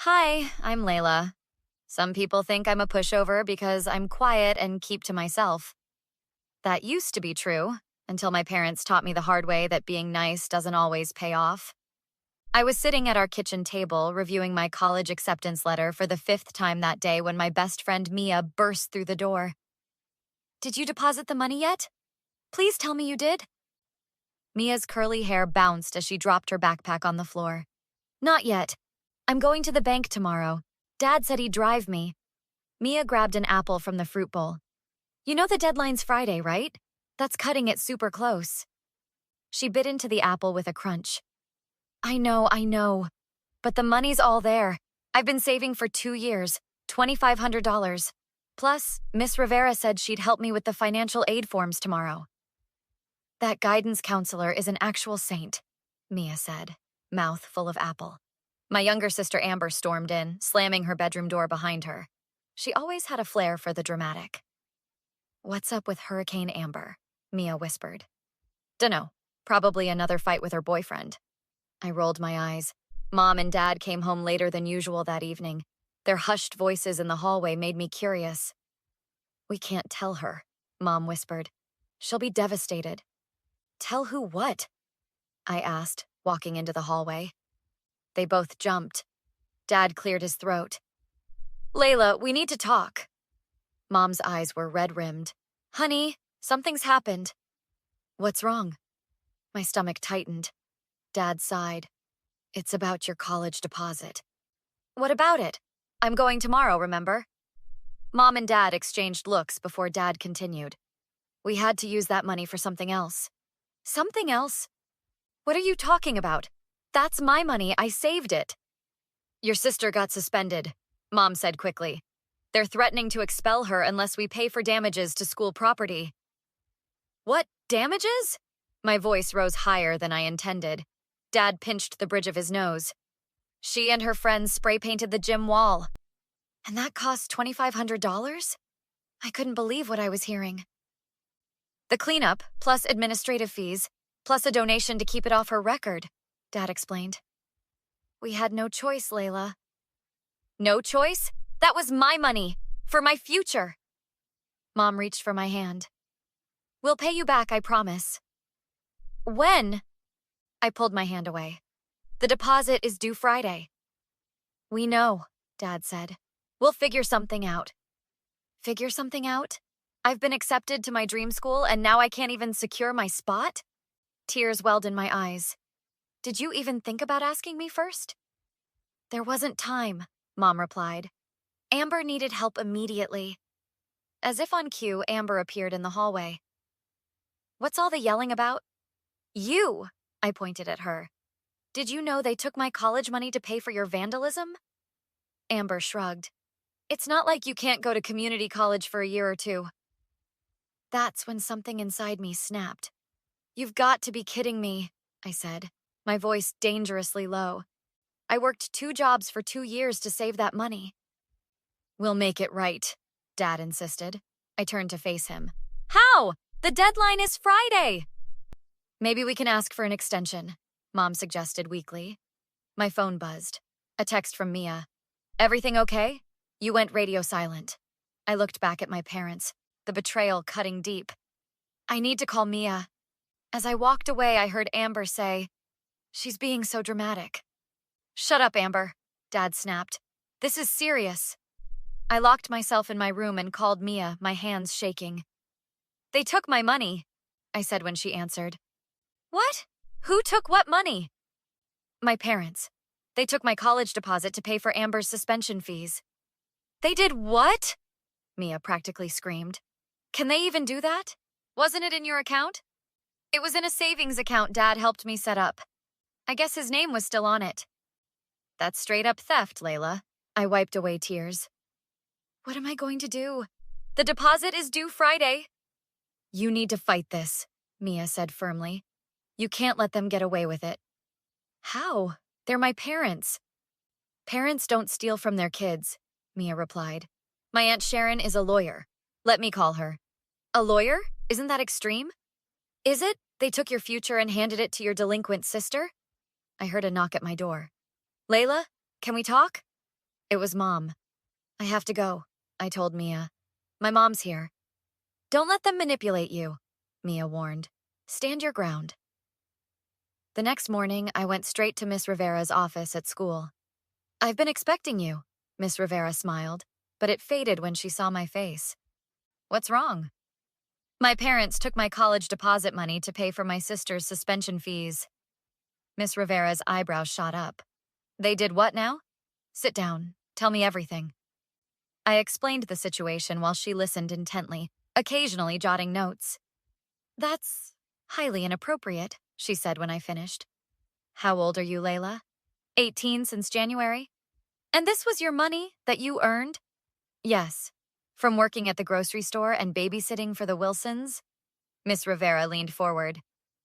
Hi, I'm Layla. Some people think I'm a pushover because I'm quiet and keep to myself. That used to be true until my parents taught me the hard way that being nice doesn't always pay off. I was sitting at our kitchen table reviewing my college acceptance letter for the fifth time that day when my best friend Mia burst through the door. Did you deposit the money yet? Please tell me you did. Mia's curly hair bounced as she dropped her backpack on the floor. Not yet. I'm going to the bank tomorrow. Dad said he'd drive me. Mia grabbed an apple from the fruit bowl. You know the deadline's Friday, right? That's cutting it super close. She bit into the apple with a crunch. I know. But the money's all there. I've been saving for 2 years, $2,500. Plus, Miss Rivera said she'd help me with the financial aid forms tomorrow. That guidance counselor is an actual saint, Mia said, mouth full of apple. My younger sister Amber stormed in, slamming her bedroom door behind her. She always had a flair for the dramatic. What's up with Hurricane Amber? Mia whispered. Dunno. Probably another fight with her boyfriend. I rolled my eyes. Mom and Dad came home later than usual that evening. Their hushed voices in the hallway made me curious. We can't tell her, Mom whispered. She'll be devastated. Tell who what? I asked, walking into the hallway. They both jumped. Dad cleared his throat. Layla, we need to talk. Mom's eyes were red-rimmed. Honey, something's happened. What's wrong? My stomach tightened. Dad sighed. It's about your college deposit. What about it? I'm going tomorrow, remember? Mom and Dad exchanged looks before Dad continued. We had to use that money for something else. Something else? What are you talking about? That's my money. I saved it. Your sister got suspended, Mom said quickly. They're threatening to expel her unless we pay for damages to school property. What, damages? My voice rose higher than I intended. Dad pinched the bridge of his nose. She and her friends spray-painted the gym wall. And that cost $2,500? I couldn't believe what I was hearing. The cleanup, plus administrative fees, plus a donation to keep it off her record, Dad explained. We had no choice, Layla. No choice? That was my money, for my future. Mom reached for my hand. We'll pay you back, I promise. When? I pulled my hand away. The deposit is due Friday. We know, Dad said. We'll figure something out. Figure something out? I've been accepted to my dream school and now I can't even secure my spot? Tears welled in my eyes. Did you even think about asking me first? There wasn't time, Mom replied. Amber needed help immediately. As if on cue, Amber appeared in the hallway. What's all the yelling about? You, I pointed at her. Did you know they took my college money to pay for your vandalism? Amber shrugged. It's not like you can't go to community college for a year or two. That's when something inside me snapped. You've got to be kidding me, I said, my voice dangerously low. I worked 2 jobs for 2 years to save that money. We'll make it right, Dad insisted. I turned to face him. How? The deadline is Friday! Maybe we can ask for an extension, Mom suggested weakly. My phone buzzed. A text from Mia. Everything okay? You went radio silent. I looked back at my parents, the betrayal cutting deep. I need to call Mia. As I walked away, I heard Amber say, She's being so dramatic. Shut up, Amber, Dad snapped. This is serious. I locked myself in my room and called Mia, my hands shaking. They took my money, I said when she answered. What? Who took what money? My parents. They took my college deposit to pay for Amber's suspension fees. They did what? Mia practically screamed. Can they even do that? Wasn't it in your account? It was in a savings account Dad helped me set up. I guess his name was still on it. That's straight up theft, Layla. I wiped away tears. What am I going to do? The deposit is due Friday. You need to fight this, Mia said firmly. You can't let them get away with it. How? They're my parents. Parents don't steal from their kids, Mia replied. My Aunt Sharon is a lawyer. Let me call her. A lawyer? Isn't that extreme? Is it? They took your future and handed it to your delinquent sister? I heard a knock at my door. Layla, can we talk? It was Mom. I have to go, I told Mia. My mom's here. Don't let them manipulate you, Mia warned. Stand your ground. The next morning, I went straight to Miss Rivera's office at school. I've been expecting you, Miss Rivera smiled, but it faded when she saw my face. What's wrong? My parents took my college deposit money to pay for my sister's suspension fees. Miss Rivera's eyebrows shot up. They did what now? Sit down. Tell me everything. I explained the situation while she listened intently, occasionally jotting notes. That's highly inappropriate, she said when I finished. How old are you, Layla? 18 since January? And this was your money that you earned? Yes. From working at the grocery store and babysitting for the Wilsons? Miss Rivera leaned forward.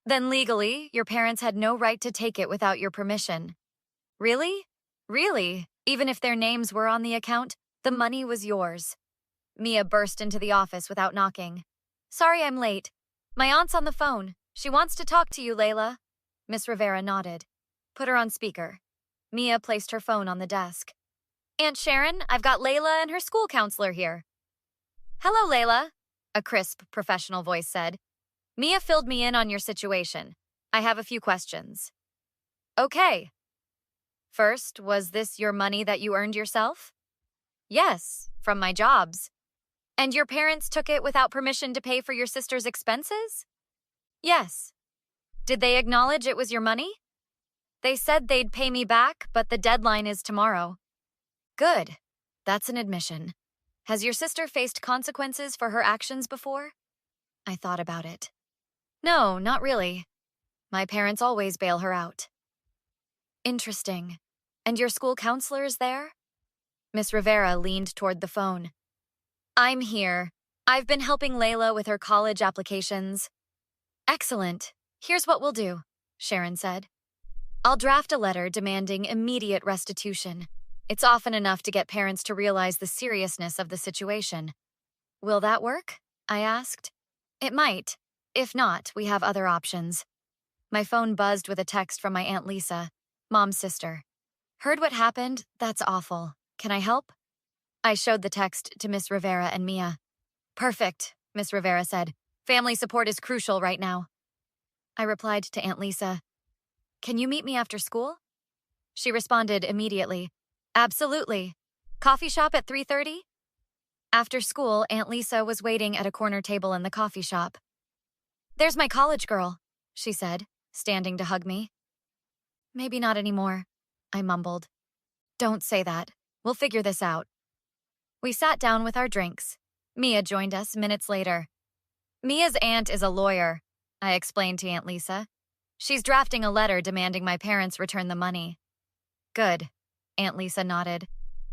Then legally, your parents had no right to take it without your permission. Really? Really? Even if their names were on the account, the money was yours. Mia burst into the office without knocking. Sorry I'm late. My aunt's on the phone. She wants to talk to you, Layla. Miss Rivera nodded. Put her on speaker. Mia placed her phone on the desk. Aunt Sharon, I've got Layla and her school counselor here. Hello, Layla, a crisp, professional voice said. Mia filled me in on your situation. I have a few questions. Okay. First, was this your money that you earned yourself? Yes, from my jobs. And your parents took it without permission to pay for your sister's expenses? Yes. Did they acknowledge it was your money? They said they'd pay me back, but the deadline is tomorrow. Good. That's an admission. Has your sister faced consequences for her actions before? I thought about it. No, not really. My parents always bail her out. Interesting. And your school counselor is there? Miss Rivera leaned toward the phone. I'm here. I've been helping Layla with her college applications. Excellent. Here's what we'll do, Sharon said. I'll draft a letter demanding immediate restitution. It's often enough to get parents to realize the seriousness of the situation. Will that work? I asked. It might. If not, we have other options. My phone buzzed with a text from my Aunt Lisa, Mom's sister. Heard what happened? That's awful. Can I help? I showed the text to Miss Rivera and Mia. Perfect, Miss Rivera said. Family support is crucial right now. I replied to Aunt Lisa. Can you meet me after school? She responded immediately. Absolutely. Coffee shop at 3:30? After school, Aunt Lisa was waiting at a corner table in the coffee shop. There's my college girl, she said, standing to hug me. Maybe not anymore, I mumbled. Don't say that. We'll figure this out. We sat down with our drinks. Mia joined us minutes later. Mia's aunt is a lawyer, I explained to Aunt Lisa. She's drafting a letter demanding my parents return the money. Good, Aunt Lisa nodded.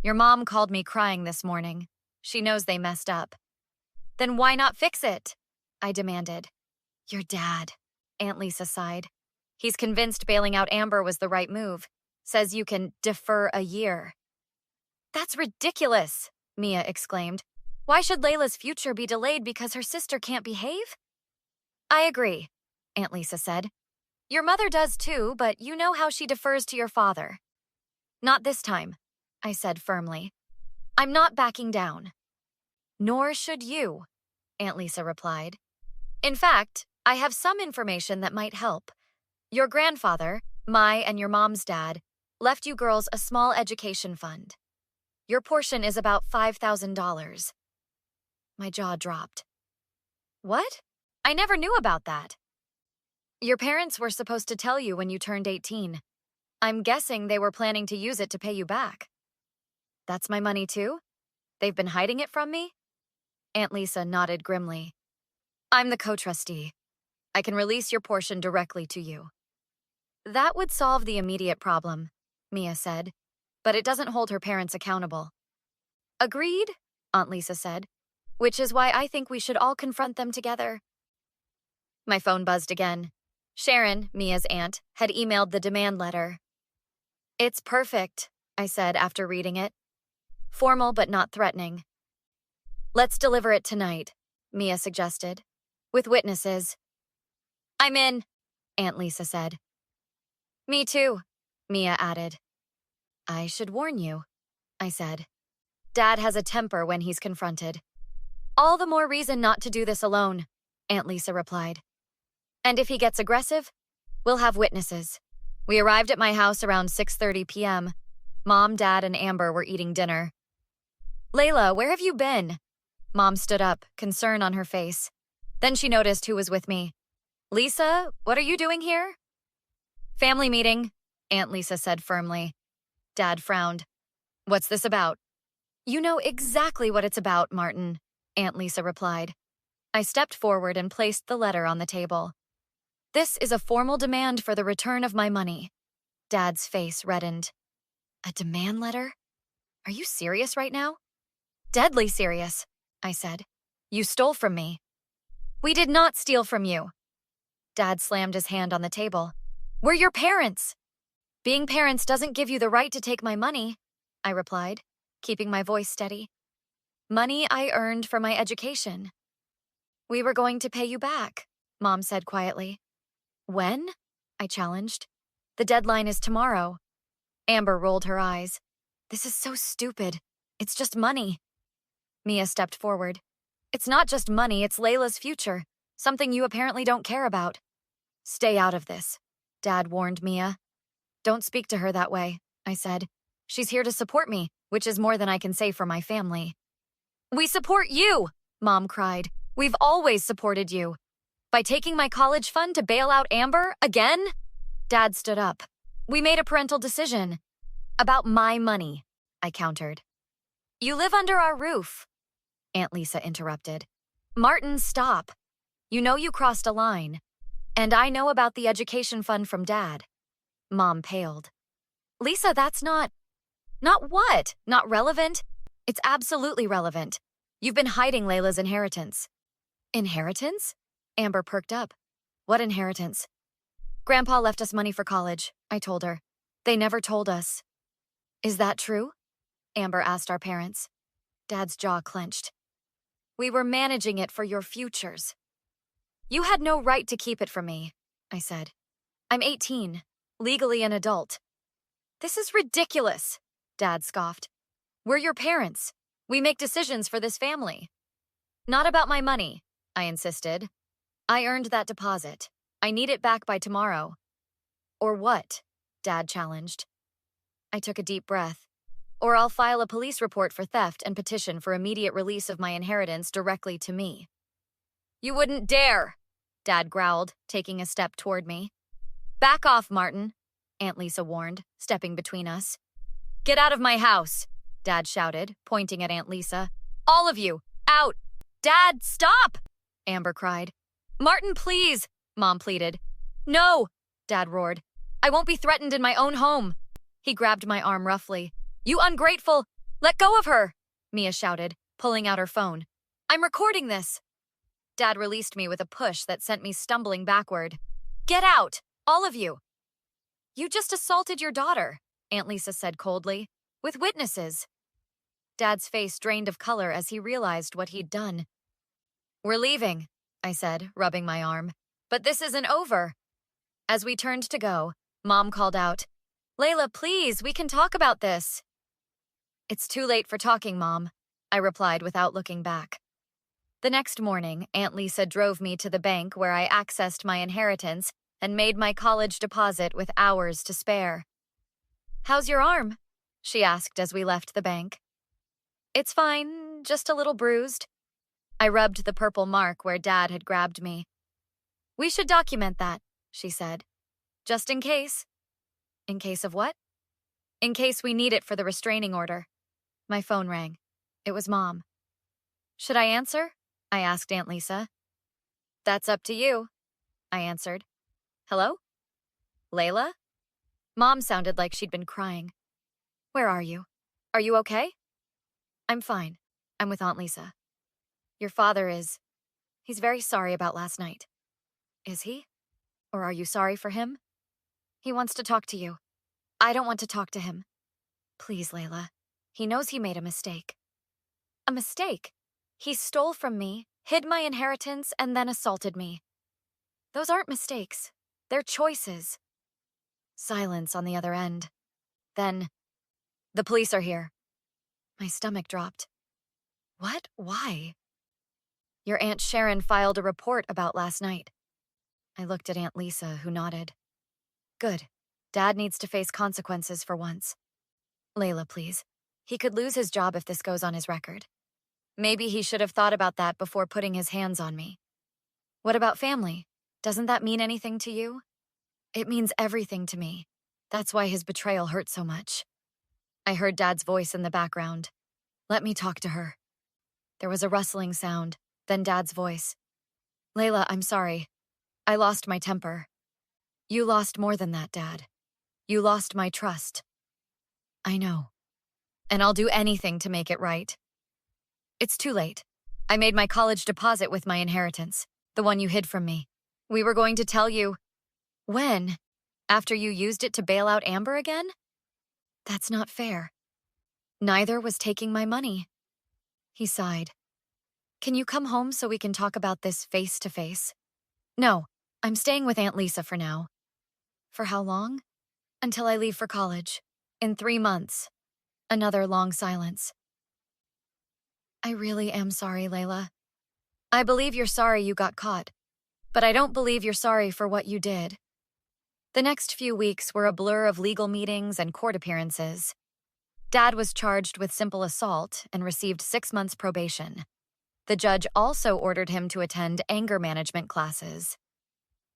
Your mom called me crying this morning. She knows they messed up. Then why not fix it? I demanded. Your dad, Aunt Lisa sighed. He's convinced bailing out Amber was the right move. Says you can defer a year. That's ridiculous, Mia exclaimed. Why should Layla's future be delayed because her sister can't behave? I agree, Aunt Lisa said. Your mother does too, but you know how she defers to your father. Not this time, I said firmly. I'm not backing down. Nor should you, Aunt Lisa replied. In fact, I have some information that might help. Your grandfather, my and your mom's dad, left you girls a small education fund. Your portion is about $5,000. My jaw dropped. What? I never knew about that. Your parents were supposed to tell you when you turned 18. I'm guessing they were planning to use it to pay you back. That's my money too? They've been hiding it from me? Aunt Lisa nodded grimly. I'm the co-trustee. I can release your portion directly to you. That would solve the immediate problem, Mia said, but it doesn't hold her parents accountable. Agreed, Aunt Lisa said, which is why I think we should all confront them together. My phone buzzed again. Sharon, Mia's aunt, had emailed the demand letter. It's perfect, I said after reading it. Formal but not threatening. Let's deliver it tonight, Mia suggested, with witnesses. I'm in, Aunt Lisa said. Me too, Mia added. I should warn you, I said. Dad has a temper when he's confronted. All the more reason not to do this alone, Aunt Lisa replied. And if he gets aggressive, we'll have witnesses. We arrived at my house around 6:30 p.m. Mom, Dad, and Amber were eating dinner. Layla, where have you been? Mom stood up, concern on her face. Then she noticed who was with me. Lisa, what are you doing here? Family meeting, Aunt Lisa said firmly. Dad frowned. What's this about? You know exactly what it's about, Martin, Aunt Lisa replied. I stepped forward and placed the letter on the table. This is a formal demand for the return of my money. Dad's face reddened. A demand letter? Are you serious right now? Deadly serious, I said. You stole from me. We did not steal from you. Dad slammed his hand on the table. We're your parents. Being parents doesn't give you the right to take my money, I replied, keeping my voice steady. Money I earned for my education. We were going to pay you back, Mom said quietly. When? I challenged. The deadline is tomorrow. Amber rolled her eyes. This is so stupid. It's just money. Mia stepped forward. It's not just money, it's Layla's future, something you apparently don't care about. Stay out of this, Dad warned Mia. Don't speak to her that way, I said. She's here to support me, which is more than I can say for my family. We support you, Mom cried. We've always supported you. By taking my college fund to bail out Amber again? Dad stood up. We made a parental decision. About my money, I countered. You live under our roof, Aunt Lisa interrupted. Martin, stop. You know you crossed a line. And I know about the education fund from Dad. Mom paled. Lisa, that's not... Not what? Not relevant? It's absolutely relevant. You've been hiding Layla's inheritance. Inheritance? Amber perked up. What inheritance? Grandpa left us money for college, I told her. They never told us. Is that true? Amber asked our parents. Dad's jaw clenched. We were managing it for your futures. You had no right to keep it from me, I said. I'm 18, legally an adult. This is ridiculous, Dad scoffed. We're your parents. We make decisions for this family. Not about my money, I insisted. I earned that deposit. I need it back by tomorrow. Or what? Dad challenged. I took a deep breath. Or I'll file a police report for theft and petition for immediate release of my inheritance directly to me. You wouldn't dare, Dad growled, taking a step toward me. Back off, Martin, Aunt Lisa warned, stepping between us. Get out of my house, Dad shouted, pointing at Aunt Lisa. All of you, out! Dad, stop! Amber cried. Martin, please, Mom pleaded. No, Dad roared. I won't be threatened in my own home. He grabbed my arm roughly. You ungrateful! Let go of her! Mia shouted, pulling out her phone. I'm recording this! Dad released me with a push that sent me stumbling backward. Get out! All of you! You just assaulted your daughter, Aunt Lisa said coldly, with witnesses. Dad's face drained of color as he realized what he'd done. We're leaving, I said, rubbing my arm. But this isn't over. As we turned to go, Mom called out, Layla, please, we can talk about this. It's too late for talking, Mom, I replied without looking back. The next morning, Aunt Lisa drove me to the bank where I accessed my inheritance and made my college deposit with hours to spare. How's your arm? She asked as we left the bank. It's fine, just a little bruised. I rubbed the purple mark where Dad had grabbed me. We should document that, she said. Just in case. In case of what? In case we need it for the restraining order. My phone rang. It was Mom. Should I answer? I asked Aunt Lisa. That's up to you, I answered. Hello? Layla? Mom sounded like she'd been crying. Where are you? Are you okay? I'm fine. I'm with Aunt Lisa. Your father is... He's very sorry about last night. Is he? Or are you sorry for him? He wants to talk to you. I don't want to talk to him. Please, Layla. He knows he made a mistake. A mistake? He stole from me, hid my inheritance, and then assaulted me. Those aren't mistakes. They're choices. Silence on the other end. Then, the police are here. My stomach dropped. What? Why? Your Aunt Sharon filed a report about last night. I looked at Aunt Lisa, who nodded. Good. Dad needs to face consequences for once. Layla, please. He could lose his job if this goes on his record. Maybe he should have thought about that before putting his hands on me. What about family? Doesn't that mean anything to you? It means everything to me. That's why his betrayal hurt so much. I heard Dad's voice in the background. Let me talk to her. There was a rustling sound, then Dad's voice. Layla, I'm sorry. I lost my temper. You lost more than that, Dad. You lost my trust. I know. And I'll do anything to make it right. It's too late. I made my college deposit with my inheritance, the one you hid from me. We were going to tell you. When? After you used it to bail out Amber again? That's not fair. Neither was taking my money. He sighed. Can you come home so we can talk about this face to face? No, I'm staying with Aunt Lisa for now. For how long? Until I leave for college. In 3 months. Another long silence. I really am sorry, Layla. I believe you're sorry you got caught, but I don't believe you're sorry for what you did. The next few weeks were a blur of legal meetings and court appearances. Dad was charged with simple assault and received 6 months probation. The judge also ordered him to attend anger management classes.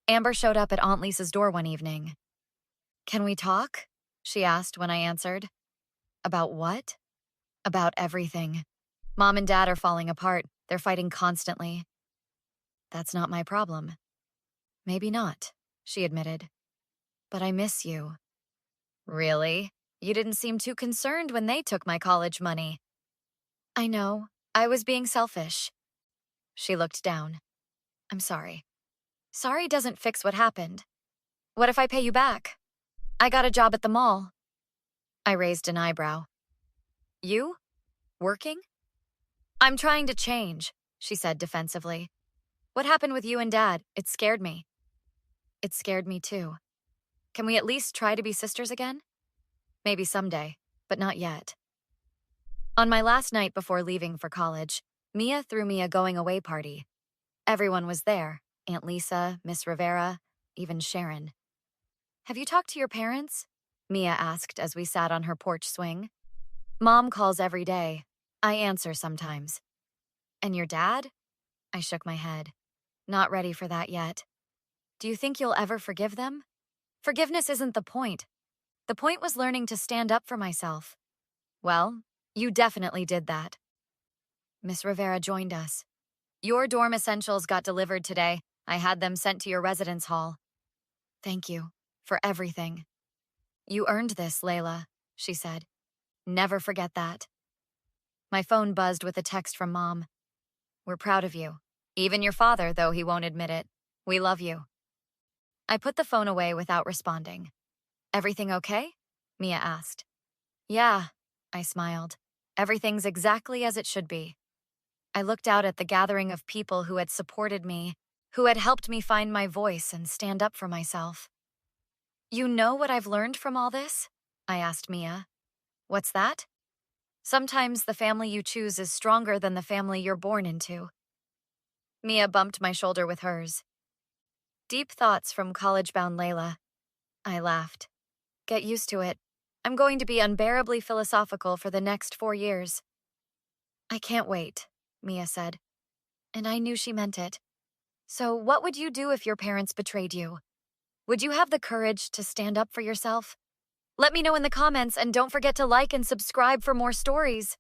Amber showed up at Aunt Lisa's door one evening. Can we talk? She asked when I answered. About what? About everything. Mom and Dad are falling apart. They're fighting constantly. That's not my problem. Maybe not, she admitted. But I miss you. Really? You didn't seem too concerned when they took my college money. I know. I was being selfish. She looked down. I'm sorry. Sorry doesn't fix what happened. What if I pay you back? I got a job at the mall. I raised an eyebrow. You? Working? I'm trying to change, she said defensively. What happened with you and Dad? It scared me. It scared me too. Can we at least try to be sisters again? Maybe someday, but not yet. On my last night before leaving for college, Mia threw me a going-away party. Everyone was there. Aunt Lisa, Miss Rivera, even Sharon. Have you talked to your parents? Mia asked as we sat on her porch swing. Mom calls every day. I answer sometimes. And your dad? I shook my head. Not ready for that yet. Do you think you'll ever forgive them? Forgiveness isn't the point. The point was learning to stand up for myself. Well, you definitely did that. Miss Rivera joined us. Your dorm essentials got delivered today. I had them sent to your residence hall. Thank you for everything. You earned this, Layla, she said. Never forget that. My phone buzzed with a text from Mom. We're proud of you. Even your father, though he won't admit it. We love you. I put the phone away without responding. Everything okay? Mia asked. Yeah, I smiled. Everything's exactly as it should be. I looked out at the gathering of people who had supported me, who had helped me find my voice and stand up for myself. You know what I've learned from all this? I asked Mia. What's that? Sometimes the family you choose is stronger than the family you're born into. Mia bumped my shoulder with hers. Deep thoughts from college-bound Layla. I laughed. Get used to it. I'm going to be unbearably philosophical for the next 4 years. I can't wait, Mia said. And I knew she meant it. So what would you do if your parents betrayed you? Would you have the courage to stand up for yourself? Let me know in the comments and don't forget to like and subscribe for more stories.